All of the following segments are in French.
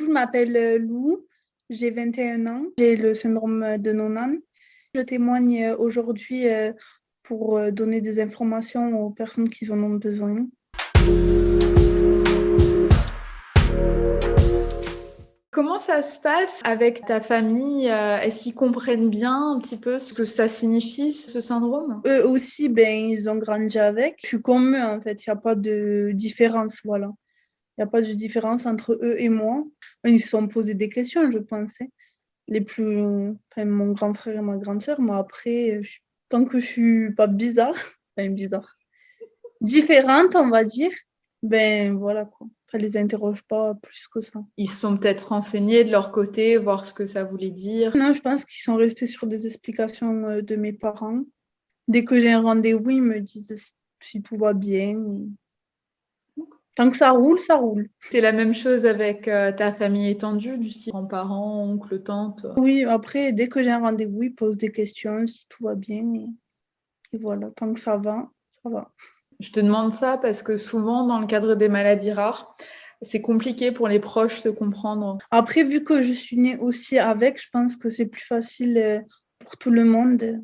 je m'appelle Lou, j'ai 21 ans, j'ai le syndrome de Noonan. Je témoigne aujourd'hui pour donner des informations aux personnes qui en ont besoin. Comment ça se passe avec ta famille? Est-ce qu'ils comprennent bien un petit peu ce que ça signifie, ce syndrome? Eux aussi, ils ont grandi avec. Je suis comme eux, en fait, il n'y a pas de différence, voilà. Il n'y a pas de différence entre eux et moi. Ils se sont posés des questions, je pensais. Mon grand frère et ma grande sœur, mais après, tant que je suis pas bizarre, bizarre, différente, on va dire, voilà quoi. Ça les interroge pas plus que ça. Ils se sont peut-être renseignés de leur côté, voir ce que ça voulait dire. Non, je pense qu'ils sont restés sur des explications de mes parents. Dès que j'ai un rendez-vous, ils me disent si tout va bien. Tant que ça roule, ça roule. C'est la même chose avec ta famille étendue, du style grands-parents, oncles, tantes. Oui, après, dès que j'ai un rendez-vous, ils posent des questions si tout va bien. Et voilà, tant que ça va, ça va. Je te demande ça parce que souvent, dans le cadre des maladies rares, c'est compliqué pour les proches de comprendre. Après, vu que je suis née aussi avec, je pense que c'est plus facile pour tout le monde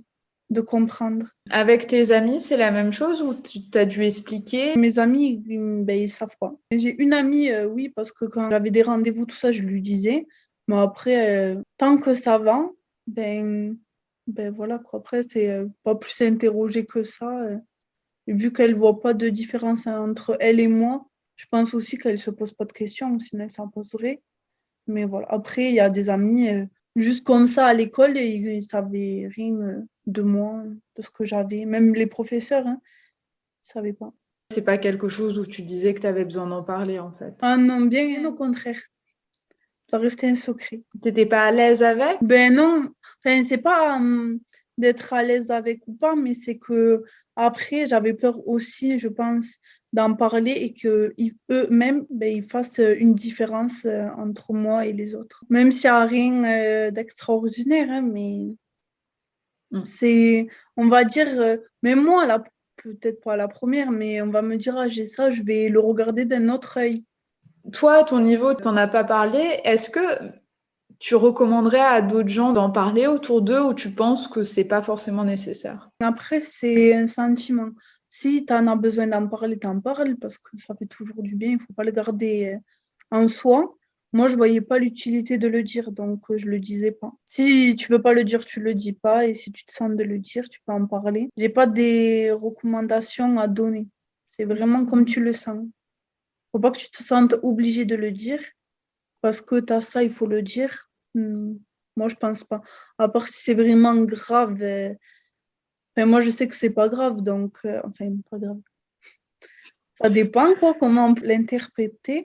de comprendre. Avec tes amis, c'est la même chose ou tu as dû expliquer? Mes amis, ils savent pas. J'ai une amie, oui, parce que quand j'avais des rendez-vous, tout ça, je lui disais. Mais après, tant que ça va, voilà quoi. Après, c'est pas plus interrogé que ça. Et vu qu'elle voit pas de différence entre elle et moi, je pense aussi qu'elle se pose pas de questions, sinon elle s'en poserait. Mais voilà. Après, il y a des amis, juste comme ça à l'école, et ils ne savaient rien de moi, de ce que j'avais. Même les professeurs, hein, ils ne savaient pas. C'est pas quelque chose où tu disais que tu avais besoin d'en parler, en fait. Ah non, bien au contraire. Ça restait un secret. T'étais pas à l'aise avec? Ben non, enfin, c'est pas d'être à l'aise avec ou pas, mais c'est que après, j'avais peur aussi, je pense, d'en parler et que eux-mêmes, ils fassent une différence entre moi et les autres. Même s'il n'y a rien d'extraordinaire, hein, mais c'est, on va dire, même moi, là, peut-être pas la première, mais on va me dire, ah, j'ai ça, je vais le regarder d'un autre œil. Toi, à ton niveau, tu n'en as pas parlé. Est-ce que tu recommanderais à d'autres gens d'en parler autour d'eux ou tu penses que c'est pas forcément nécessaire? Après, c'est un sentiment. Si tu en as besoin d'en parler, t'en parles parce que ça fait toujours du bien. Il ne faut pas le garder en soi. Moi, je ne voyais pas l'utilité de le dire, donc je ne le disais pas. Si tu veux pas le dire, tu le dis pas. Et si tu te sens de le dire, tu peux en parler. J'ai pas des recommandations à donner. C'est vraiment comme tu le sens. Faut pas que tu te sentes obligé de le dire parce que tu as ça, il faut le dire. Moi, je pense pas. À part si c'est vraiment grave. Moi, je sais que c'est pas grave, donc, pas grave. Ça dépend, quoi, comment on peut l'interpréter.